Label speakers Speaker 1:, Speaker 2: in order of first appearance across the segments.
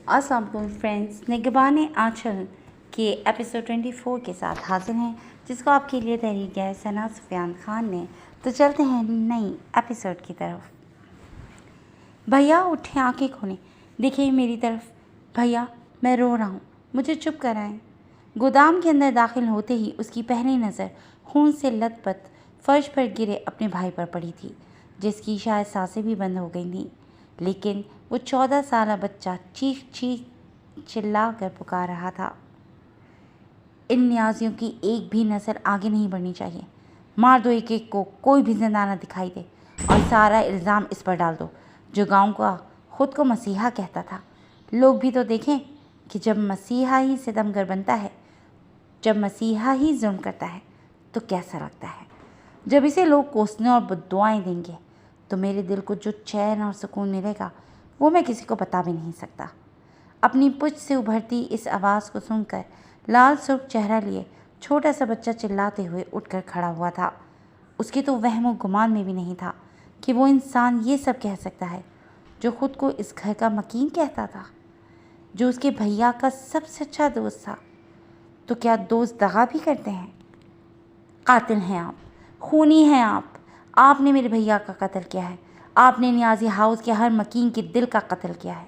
Speaker 1: अस्सलाम वालेकुम फ्रेंड्स, निगहबान आंचल के एपिसोड 24 के साथ हाजिर हैं, जिसको आपके लिए तहरीर किया है सना सुफियान खान ने। तो चलते हैं नई एपिसोड की तरफ। भैया उठे, आंखें खोलें, देखिए मेरी तरफ। भैया मैं रो रहा हूँ, मुझे चुप कराएं। गोदाम के अंदर दाखिल होते ही उसकी पहली नज़र खून से लथपथ फर्श पर गिरे अपने भाई पर पड़ी थी, जिसकी शायद सांसें भी बंद हो गई थीं। लेकिन वो 14 साला बच्चा चीख चीख चिल्ला कर पुकार रहा था, इन न्याजियों की एक भी नज़र आगे नहीं बढ़नी चाहिए। मार दो एक एक को, कोई भी जिंदा ना दिखाई दे, और सारा इल्ज़ाम इस पर डाल दो जो गांव का खुद को मसीहा कहता था। लोग भी तो देखें कि जब मसीहा ही सितमगर बनता है, जब मसीहा ही जुल्म करता है, तो कैसा लगता है। जब इसे लोग कोसने और बद्दुआएं देंगे तो मेरे दिल को जो चैन और सुकून मिलेगा वो मैं किसी को बता भी नहीं सकता। अपनी पुछ से उभरती इस आवाज़ को सुनकर लाल सुर्ख चेहरा लिए छोटा सा बच्चा चिल्लाते हुए उठकर खड़ा हुआ था। उसके तो वहम गुमान में भी नहीं था कि वो इंसान ये सब कह सकता है जो खुद को इस घर का मकीन कहता था, जो उसके भैया का सबसे अच्छा दोस्त था। तो क्या दोस्त दगा भी करते हैं? कातिल हैं आप, खूनी हैं आप। आपने मेरे भैया का कत्ल किया है, आपने नियाजी हाउस के हर मकीन के दिल का कत्ल किया है।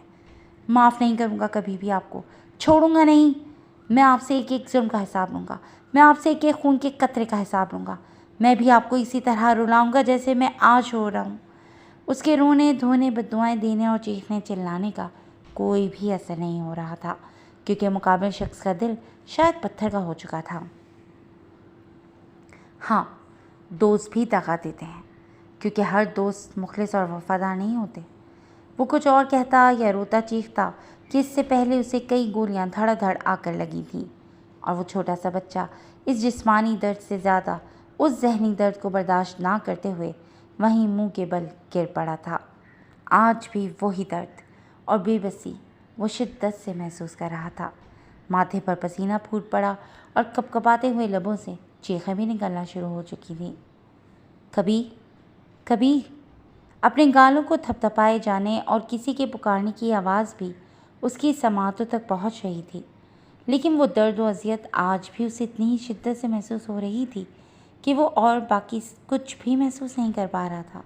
Speaker 1: माफ़ नहीं करूँगा कभी भी आपको, छोड़ूंगा नहीं। मैं आपसे एक एक जुल्म का हिसाब लूँगा, मैं आपसे एक एक खून के कतरे का हिसाब लूँगा। मैं भी आपको इसी तरह रुलाऊँगा जैसे मैं आज रो रहा हूँ। उसके रोने धोने, बद्दुआएं देने और चीखने चिल्लाने का कोई भी असर नहीं हो रहा था, क्योंकि मुकाबिल शख्स का दिल शायद पत्थर का हो चुका था। हाँ, दोस्त भी दगा देते हैं, क्योंकि हर दोस्त मुखलिस और वफादार नहीं होते। वो कुछ और कहता या रोता चीखता कि इससे पहले उसे कई गोलियां धड़ाधड़ आकर लगी थी, और वो छोटा सा बच्चा इस जिस्मानी दर्द से ज़्यादा उस जहनी दर्द को बर्दाश्त ना करते हुए वहीं मुंह के बल गिर पड़ा था। आज भी वही दर्द और बेबसी वो शिद्दत से महसूस कर रहा था। माथे पर पसीना फूट पड़ा और कपकपाते हुए लबों से चीखें भी निकलना शुरू हो चुकी थी। कबीर, कबीर। अपने गालों को थपथपाए जाने और किसी के पुकारने की आवाज़ भी उसकी समातों तक पहुंच रही थी, लेकिन वो दर्द व अज़ियत आज भी उसे इतनी ही शिद्दत से महसूस हो रही थी कि वो और बाकी कुछ भी महसूस नहीं कर पा रहा था।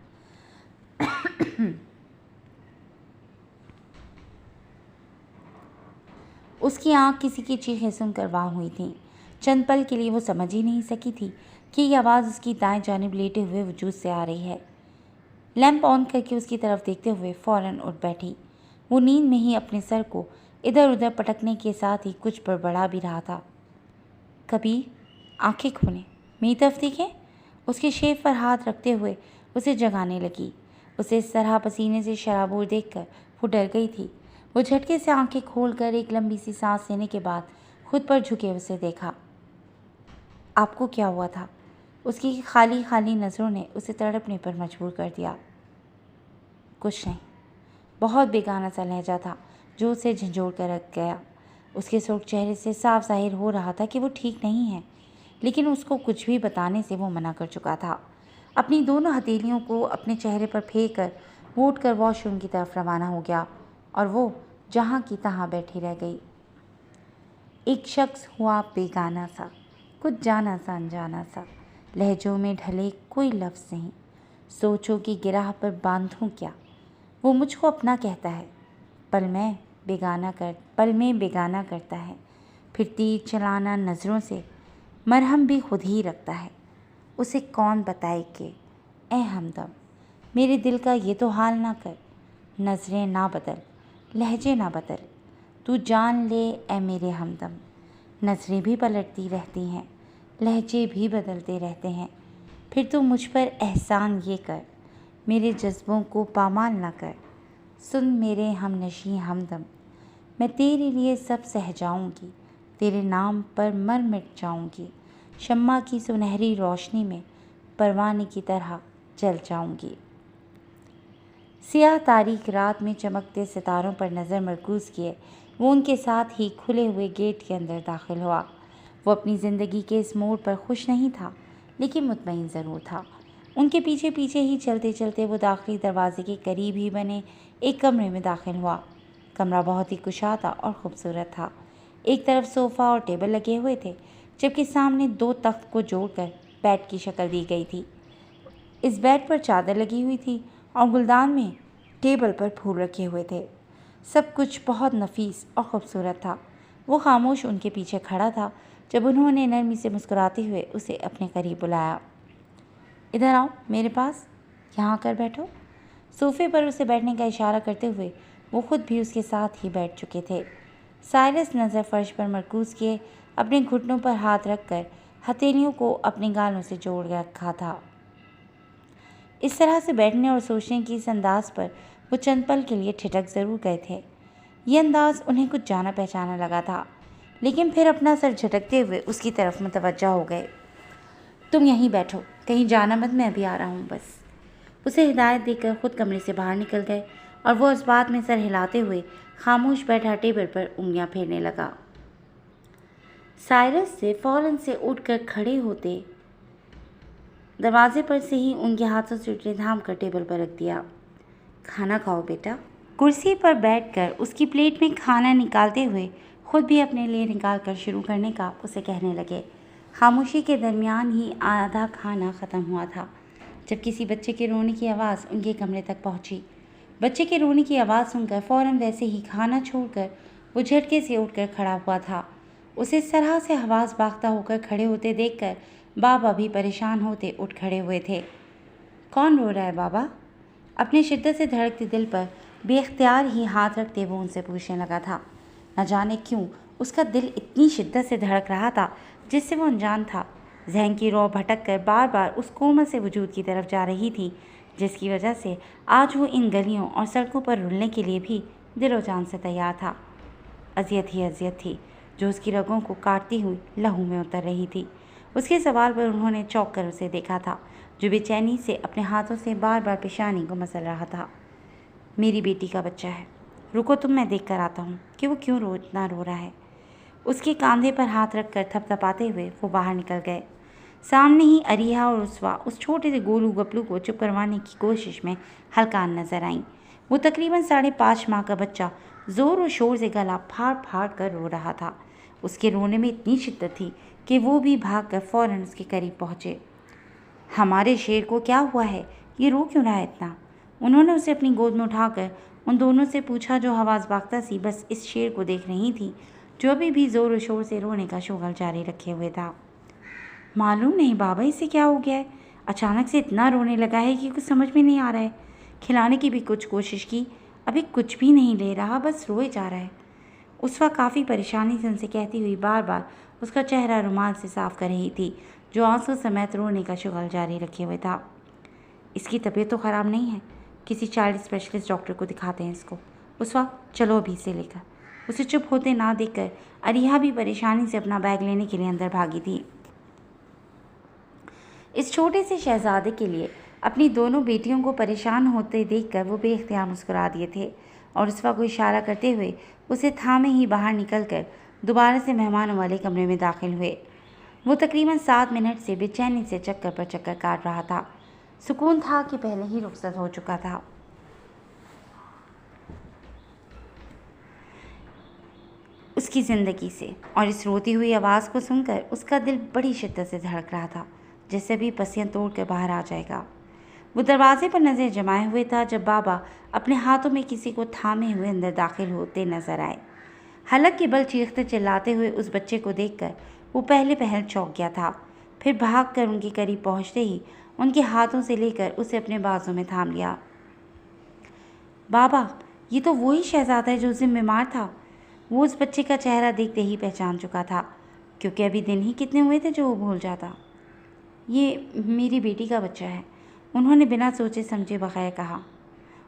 Speaker 1: उसकी आंख किसी की चीखें सुनकर वाह हुई थी। चंद पल के लिए वो समझ ही नहीं सकी थी कि ये आवाज़ उसकी दाएं जानिब लेटे हुए वजूद से आ रही है। लैंप ऑन करके उसकी तरफ देखते हुए फ़ौरन उठ बैठी। वो नींद में ही अपने सर को इधर उधर पटकने के साथ ही कुछ बड़बड़ा भी रहा था। कबीर, आंखें खोलें, मेरी तरफ देखें। उसके शेव पर हाथ रखते हुए उसे जगाने लगी। उसे इस तरह पसीने से शराबोर देखकर वो डर गई थी। वो झटके से आंखें खोलकर एक लंबी सी सांस लेने के बाद खुद पर झुके उसे देखा। आपको क्या हुआ था? उसकी खाली खाली नज़रों ने उसे तड़पने पर मजबूर कर दिया। कुछ नहीं। बहुत बेगाना सा लहजा था जो उसे झंझोड़ कर रख गया। उसके सुर्ख चेहरे से साफ जाहिर हो रहा था कि वो ठीक नहीं है, लेकिन उसको कुछ भी बताने से वो मना कर चुका था। अपनी दोनों हथेलियों को अपने चेहरे पर फेंक कर वो उठकर वॉशरूम की तरफ रवाना हो गया, और वो जहाँ की तहाँ बैठी रह गई। एक शख्स हुआ बेगाना सा, कुछ जाना सा अनजाना सा, लहजों में ढले कोई लफ्ज़ नहीं। सोचों की गिराह पर बांधूं क्या, वो मुझको अपना कहता है, पल में बेगाना करता है। फिर तीर चलाना नज़रों से मरहम भी खुद ही रखता है। उसे कौन बताए कि ए हमदम, मेरे दिल का ये तो हाल ना कर। नज़रें ना बदल, लहजे ना बदल, तू जान ले ए मेरे हमदम। नज़रें भी पलटती रहती हैं, लहजे भी बदलते रहते हैं। फिर तू मुझ पर एहसान ये कर, मेरे जज्बों को पामाल ना कर। सुन मेरे हमनशी हमदम, मैं तेरे लिए सब सह जाऊंगी, तेरे नाम पर मर मिट जाऊंगी। शम्मा की सुनहरी रोशनी में परवाने की तरह जल जाऊंगी। सियाह तारीख रात में चमकते सितारों पर नज़र मरकूज़ किए वो उनके साथ ही खुले हुए गेट के अंदर दाखिल हुआ। वो अपनी ज़िंदगी के इस मोड़ पर खुश नहीं था, लेकिन मुतमईन ज़रूर था। उनके पीछे पीछे ही चलते चलते वो दाखिली दरवाजे के करीब ही बने एक कमरे में दाखिल हुआ। कमरा बहुत ही कुशादा और खूबसूरत था। एक तरफ सोफ़ा और टेबल लगे हुए थे, जबकि सामने 2 तख्त को जोड़कर बेड की शक्ल दी गई थी। इस बेड पर चादर लगी हुई थी और गुलदान में टेबल पर फूल रखे हुए थे। सब कुछ बहुत नफीस और खूबसूरत था। वो खामोश उनके पीछे खड़ा था जब उन्होंने नरमी से मुस्कुराते हुए उसे अपने करीब बुलाया। इधर आओ मेरे पास, यहाँ आकर बैठो। सोफे पर उसे बैठने का इशारा करते हुए वो खुद भी उसके साथ ही बैठ चुके थे। साइरस नज़र फर्श पर मरकूज किए अपने घुटनों पर हाथ रखकर हथेलियों को अपने गालों से जोड़ रखा था। इस तरह से बैठने और सोचने की इस अंदाज पर वो चंद पल के लिए ठिठक ज़रूर गए थे। ये अंदाज उन्हें कुछ जाना पहचाना लगा था, लेकिन फिर अपना सर झटकते हुए उसकी तरफ मुतवज्जा हो गए। तुम यहीं बैठो, कहीं जाना मत, मैं अभी आ रहा हूँ बस। उसे हिदायत देकर खुद कमरे से बाहर निकल गए और वो इस बात में सर हिलाते हुए खामोश बैठा टेबल पर उंगलियां फेरने लगा। साइरस से फौरन से उठकर खड़े होते दरवाजे पर से ही उनके हाथों से उठे थाम कर टेबल पर रख दिया। खाना खाओ बेटा। कुर्सी पर बैठकर उसकी प्लेट में खाना निकालते हुए खुद भी अपने लिए निकाल कर शुरू करने का उसे कहने लगे। खामोशी के दरमियान ही आधा खाना ख़त्म हुआ था जब किसी बच्चे के रोने की आवाज़ उनके कमरे तक पहुंची। बच्चे के रोने की आवाज़ सुनकर फ़ौरन वैसे ही खाना छोड़कर वो झटके से उठकर खड़ा हुआ था। उसे इस तरह से आवाज़ बाख्ता होकर खड़े होते देखकर बाबा भी परेशान होते उठ खड़े हुए थे। कौन रो रहा है बाबा? अपने शिद्दत से धड़कते दिल पर बेख्तियार ही हाथ रखते वो उनसे पूछने लगा था। न जाने क्यों उसका दिल इतनी शिद्दत से धड़क रहा था जिससे वो अनजान था। जहन की रौ भटक कर बार बार उस कोमल से वजूद की तरफ जा रही थी जिसकी वजह से आज वो इन गलियों और सड़कों पर रुलने के लिए भी दिलो जान से तैयार था। अज़ियत थी जो उसकी रगों को काटती हुई लहू में उतर रही थी। उसके सवाल पर उन्होंने चौंक कर उसे देखा था, जो बेचैनी से अपने हाथों से बार बार पेशानी को मसल रहा था। मेरी बेटी का बच्चा है, रुको तुम, मैं देख कर आता हूँ कि वो क्यों इतना रो रहा है। उसके कंधे पर हाथ रखकर थपथपाते हुए वो बाहर निकल गए। सामने ही अरिहा और उसवा उस छोटे से गोलू गपलू को चुप करवाने की कोशिश में हलकान नजर आईं। वो तकरीबन 5.5 माह का बच्चा ज़ोर और शोर से गला फाड़ फाड़ कर रो रहा था। उसके रोने में इतनी शिद्दत थी कि वो भी भागकर फ़ौरन उसके करीब पहुँचे। हमारे शेर को क्या हुआ है, ये रो क्यों रहा है इतना? उन्होंने उसे अपनी गोद में उठाकर उन दोनों से पूछा जो हवास बाख्ता सी बस इस शेर को देख रही थी जो अभी भी ज़ोर और शोर से रोने का शोगल जारी रखे हुए था। मालूम नहीं बाबा, इसे क्या हो गया है, अचानक से इतना रोने लगा है कि कुछ समझ में नहीं आ रहा है। खिलाने की भी कुछ कोशिश की, अभी कुछ भी नहीं ले रहा, बस रोए जा रहा है। उस वक्त काफ़ी परेशानी से उनसे कहती हुई बार बार उसका चेहरा रुमाल से साफ कर रही थी जो आंसू समेत रोने का शुगल जारी रखे हुए था। इसकी तबीयत तो ख़राब नहीं है, किसी चाइल्ड स्पेशलिस्ट डॉक्टर को दिखाते हैं इसको। उस वक्त चलो अभी से लेकर। उसे चुप होते ना देखकर अरिहा भी परेशानी से अपना बैग लेने के लिए अंदर भागी थी। इस छोटे से शहजादे के लिए अपनी दोनों बेटियों को परेशान होते देखकर वो बेख्तियार मुस्कुरा दिए थे और उसका को इशारा करते हुए उसे थामे ही बाहर निकलकर दोबारा से मेहमानों वाले कमरे में दाखिल हुए। वो तकरीबन 7 मिनट से बेचैनी से चक्कर पर चक्कर काट रहा था। सुकून था कि पहले ही रुखसत हो चुका था। उसकी ज़िंदगी से, और इस रोती हुई आवाज़ को सुनकर उसका दिल बड़ी शिद्दत से धड़क रहा था जैसे भी पसियाँ तोड़ कर बाहर आ जाएगा। वो दरवाजे पर नज़र जमाए हुए था जब बाबा अपने हाथों में किसी को थामे हुए अंदर दाखिल होते नजर आए। हलक के बल चीखते चिल्लाते हुए उस बच्चे को देखकर वो पहले पहल चौंक गया था, फिर भागकर उनके करीब पहुंचते ही उनके हाथों से लेकर उसे अपने बाजू में थाम लिया। बाबा, ये तो वही शहजादा है जो उस दिन बीमार था। वो उस बच्चे का चेहरा देखते ही पहचान चुका था, क्योंकि अभी दिन ही कितने हुए थे जो वो भूल जाता। ये मेरी बेटी का बच्चा है, उन्होंने बिना सोचे समझे बगैर कहा।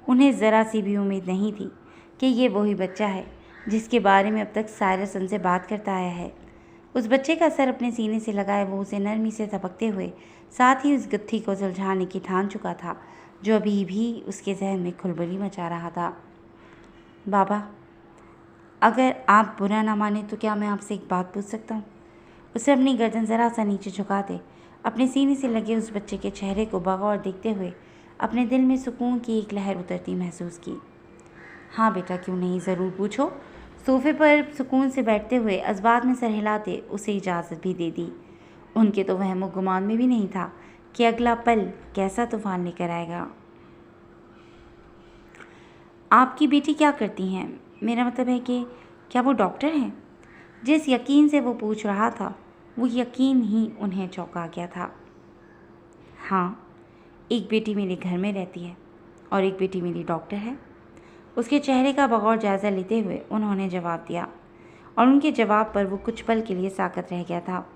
Speaker 1: उन्हें ज़रा सी भी उम्मीद नहीं थी कि ये वही बच्चा है जिसके बारे में अब तक साइरस उनसे बात करता आया है। उस बच्चे का सर अपने सीने से लगाए वो उसे नरमी से थपकते हुए साथ ही उस गुत्थी को सुलझाने की ठान चुका था जो अभी भी उसके जहन में खुलबली मचा रहा था। बाबा, अगर आप बुरा ना माने तो क्या मैं आपसे एक बात पूछ सकता हूँ? उसे अपनी गर्दन ज़रा सा नीचे झुका दे अपने सीने से लगे उस बच्चे के चेहरे को बगौर देखते हुए अपने दिल में सुकून की एक लहर उतरती महसूस की। हाँ बेटा, क्यों नहीं, ज़रूर पूछो। सोफे पर सुकून से बैठते हुए असबात में सर हिलाते उसे इजाज़त भी दे दी। उनके तो वहमो गुमान में भी नहीं था कि अगला पल कैसा तूफान लेकर आएगा। आपकी बेटी क्या करती हैं? मेरा मतलब है कि क्या वो डॉक्टर हैं? जिस यकीन से वो पूछ रहा था, वो यकीन ही उन्हें चौंका गया था। हाँ, एक बेटी मेरे घर में रहती है और एक बेटी मेरी डॉक्टर है। उसके चेहरे का बगौर जायज़ा लेते हुए उन्होंने जवाब दिया, और उनके जवाब पर वो कुछ पल के लिए साकत रह गया था।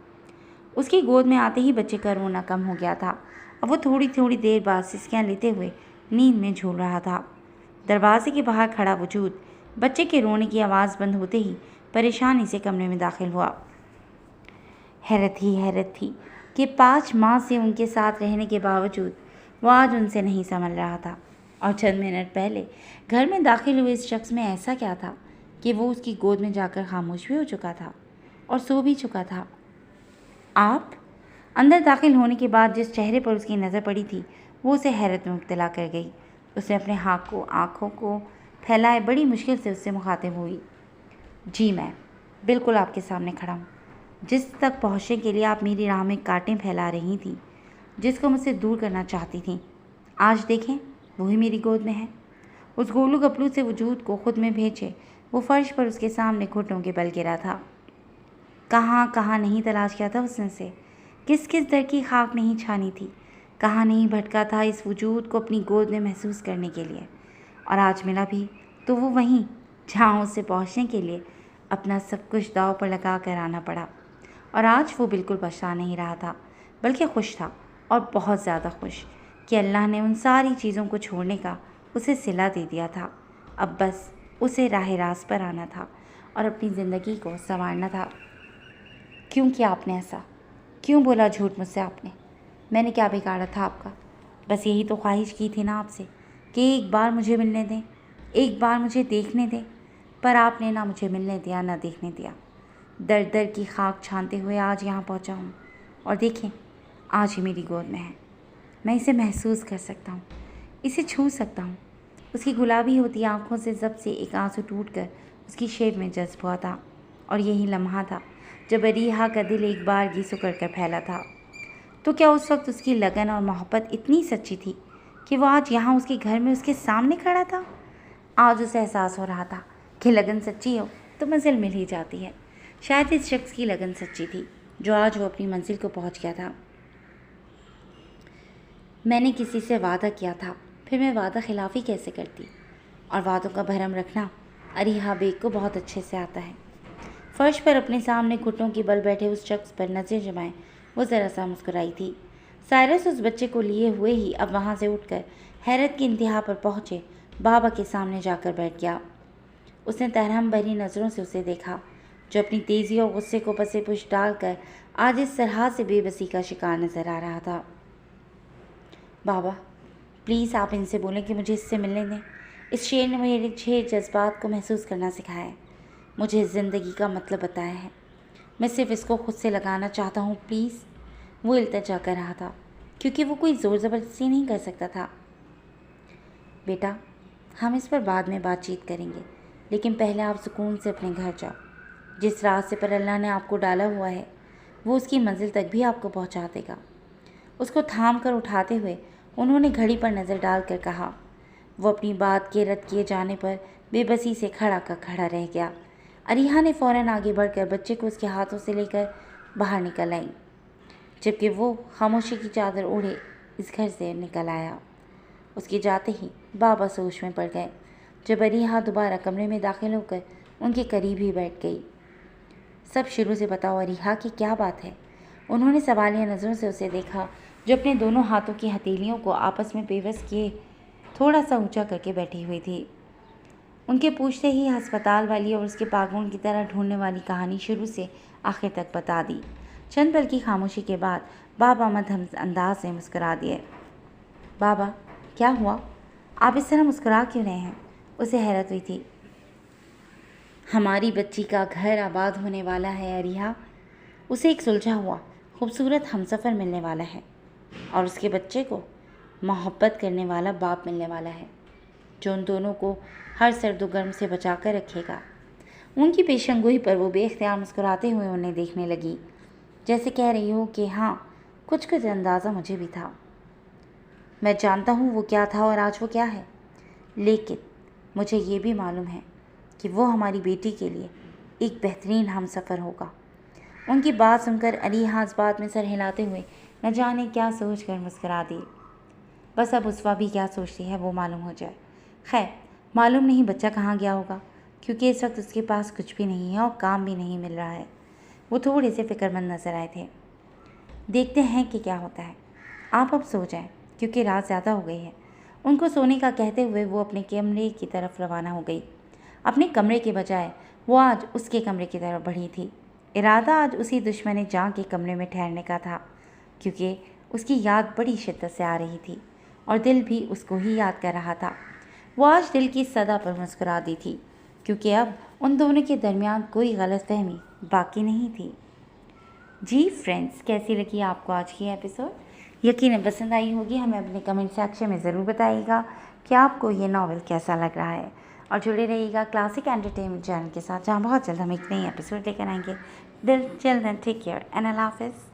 Speaker 1: उसकी गोद में आते ही बच्चे का रोना कम हो गया था। अब वो थोड़ी थोड़ी देर बाद सिसकियाँ लेते हुए नींद में झूल रहा था। दरवाजे के बाहर खड़ा वजूद बच्चे के रोने की आवाज़ बंद होते ही परेशानी से कमरे में दाखिल हुआ। हैरत ही हैरत थी कि 5 माह से उनके साथ रहने के बावजूद वो आज उनसे नहीं संभल रहा था, और चंद मिनट पहले घर में दाखिल हुए इस शख्स में ऐसा क्या था कि वो उसकी गोद में जाकर खामोश भी हो चुका था और सो भी चुका था। आप? अंदर दाखिल होने के बाद जिस चेहरे पर उसकी नज़र पड़ी थी, वो उसे हैरत में मुब्तला कर गई। उसने अपने हाथ को आँखों को फैलाए बड़ी मुश्किल से उससे मुखातिब हुई। जी, मैं बिल्कुल आपके सामने खड़ा हूँ। जिस तक पहुँचने के लिए आप मेरी राह में कांटे फैला रही थी, जिसको मुझसे दूर करना चाहती थी, आज देखें वही मेरी गोद में है। उस गोलू गपलू से वजूद को खुद में भेजे वो फर्श पर उसके सामने घुटनों के बल गिरा था। कहाँ कहाँ नहीं तलाश किया था उसने से, किस किस दर की खाक नहीं छानी थी, कहाँ नहीं भटका था इस वजूद को अपनी गोद में महसूस करने के लिए, और आज मिला भी तो वो वहीं जहाँ उससे पहुँचने के लिए अपना सब कुछ दांव पर लगा कर आना पड़ा। और आज वो बिल्कुल पछता नहीं रहा था, बल्कि खुश था, और बहुत ज़्यादा खुश कि अल्लाह ने उन सारी चीज़ों को छोड़ने का उसे सिला दे दिया था। अब बस उसे राह रास्त पर आना था और अपनी ज़िंदगी को संवारना था। क्यों किया आपने ऐसा? क्यों बोला झूठ मुझसे आपने? मैंने क्या बिगाड़ा था आपका? बस यही तो ख्वाहिश की थी ना आपसे कि एक बार मुझे मिलने दें, एक बार मुझे देखने दें, पर आपने ना मुझे मिलने दिया ना देखने दिया। दर दर की खाक छानते हुए आज यहाँ पहुँचा हूँ, और देखें आज ही मेरी गोद में है। मैं इसे महसूस कर सकता हूँ, इसे छू सकता हूँ। उसकी गुलाबी होती आँखों से जब से एक आंसू टूटकर उसकी शेव में जज्ब हुआ था, और यही लम्हा था जब अरीहा का दिल एक बार गीसू कर फैला था। तो क्या उस वक्त उसकी लगन और मोहब्बत इतनी सच्ची थी कि वो आज यहाँ उसके घर में उसके सामने खड़ा था? आज उसे एहसास हो रहा था कि लगन सच्ची हो तो मंजिल मिल ही जाती है। शायद इस शख्स की लगन सच्ची थी जो आज वो अपनी मंजिल को पहुँच गया था। मैंने किसी से वादा किया था, फिर मैं वादा खिलाफ़ी कैसे करती? और वादों का भरम रखना अरीहा बेग को बहुत अच्छे से आता है। फर्श पर अपने सामने घुटनों की बल बैठे उस शख्स पर नज़र जमाए वो ज़रा सा मुस्कुराई थी। साइरस उस बच्चे को लिए हुए ही अब वहाँ से उठकर हैरत की इंतहा पर पहुँचे बाबा के सामने जाकर बैठ गया। उसने तहरम भरी नज़रों से उसे देखा, जो अपनी तेज़ी और गुस्से को पसे पुश डालकर आज इस तरह से बेबसी का शिकार नज़र आ रहा था। बाबा प्लीज़ आप इनसे बोलें कि मुझे इससे मिलने दें। इस शेर ने मेरे 6 जज्बात को महसूस करना सिखाया है, मुझे ज़िंदगी का मतलब बताया है। मैं सिर्फ इसको खुद से लगाना चाहता हूँ, प्लीज़। वो इल्तिजा कर रहा था, क्योंकि वो कोई ज़ोर ज़बरदस्ती नहीं कर सकता था। बेटा हम इस पर बाद में बातचीत करेंगे, लेकिन पहले आप सुकून से अपने घर जाओ। जिस रास्ते पर अल्लाह ने आपको डाला हुआ है वो उसकी मंजिल तक भी आपको पहुँचा देगा। उसको थाम कर उठाते हुए उन्होंने घड़ी पर नज़र डालकर कहा। वो अपनी बात के रद्द किए जाने पर बेबसी से खड़ा का खड़ा रह गया। अरीहा ने फ़ौरन आगे बढ़कर बच्चे को उसके हाथों से लेकर बाहर निकल आई, जबकि वो खामोशी की चादर ओढ़े इस घर से निकल आया। उसके जाते ही बाबा सोच में पड़ गए, जब अरीहा दोबारा कमरे में दाखिल होकर उनके करीब ही बैठ गई। सब शुरू से बताओ अरीहा की क्या बात है? उन्होंने सवालिया नज़रों से उसे देखा, जो अपने दोनों हाथों की हथेलियों को आपस में बेबस किए थोड़ा सा ऊंचा करके बैठी हुई थी। उनके पूछते ही अस्पताल वाली और उसके पागुन की तरह ढूंढने वाली कहानी शुरू से आखिर तक बता दी। चंद पल की खामोशी के बाद बाबा मध्यम अंदाज से मुस्कुरा दिए। बाबा क्या हुआ? आप इस तरह मुस्कुरा क्यों रहे हैं? उसे हैरत हुई थी। हमारी बच्ची का घर आबाद होने वाला है अरीहा। उसे एक सुलझा हुआ खूबसूरत हमसफ़र मिलने वाला है, और उसके बच्चे को मोहब्बत करने वाला बाप मिलने वाला है। जो उन दोनों को हर सर्द गर्म से बचा कर रखेगा। उनकी पेशेंगोई पर वो बेख्तियार मुस्कुराते हुए उन्हें देखने लगी, जैसे कह रही हो कि हाँ, कुछ कुछ अंदाज़ा मुझे भी था। मैं जानता हूँ वो क्या था और आज वो क्या है, लेकिन मुझे ये भी मालूम है कि वो हमारी बेटी के लिए एक बेहतरीन हमसफ़र होगा। उनकी बात सुनकर अलीहा इस बात में सर हिलाते हुए न जाने क्या सोच कर मुस्करा दी। बस अब उसवा भी क्या सोचती है वो मालूम हो जाए। खैर, मालूम नहीं बच्चा कहाँ गया होगा, क्योंकि इस वक्त उसके पास कुछ भी नहीं है और काम भी नहीं मिल रहा है। वो थोड़े से फिक्रमंद नजर आए थे। देखते हैं कि क्या होता है। आप अब सो जाएं, क्योंकि रात ज़्यादा हो गई है। उनको सोने का कहते हुए वो अपने कमरे की तरफ रवाना हो गई। अपने कमरे के बजाय वो आज उसके कमरे की तरफ बढ़ी थी। इरादा आज उसी दुश्मन जां के कमरे में ठहरने का था, क्योंकि उसकी याद बड़ी शिद्दत से आ रही थी और दिल भी उसको ही याद कर रहा था। वो आज दिल की सदा पर मुस्कुरा दी थी, क्योंकि अब उन दोनों के दरमियान कोई गलतफहमी बाकी नहीं थी। जी फ्रेंड्स, कैसी लगी आपको आज की एपिसोड? यकीनन पसंद आई होगी। हमें अपने कमेंट सेक्शन में ज़रूर बताइएगा कि आपको ये नॉवेल कैसा लग रहा है, और जुड़े रहिएगा क्लासिक एंटरटेनमेंट चैनल के साथ, जहाँ बहुत जल्द हम एक नई एपिसोड लेकर आएंगे। दिल जल्द, टेक केयर एंड अल्लाह हाफिज़।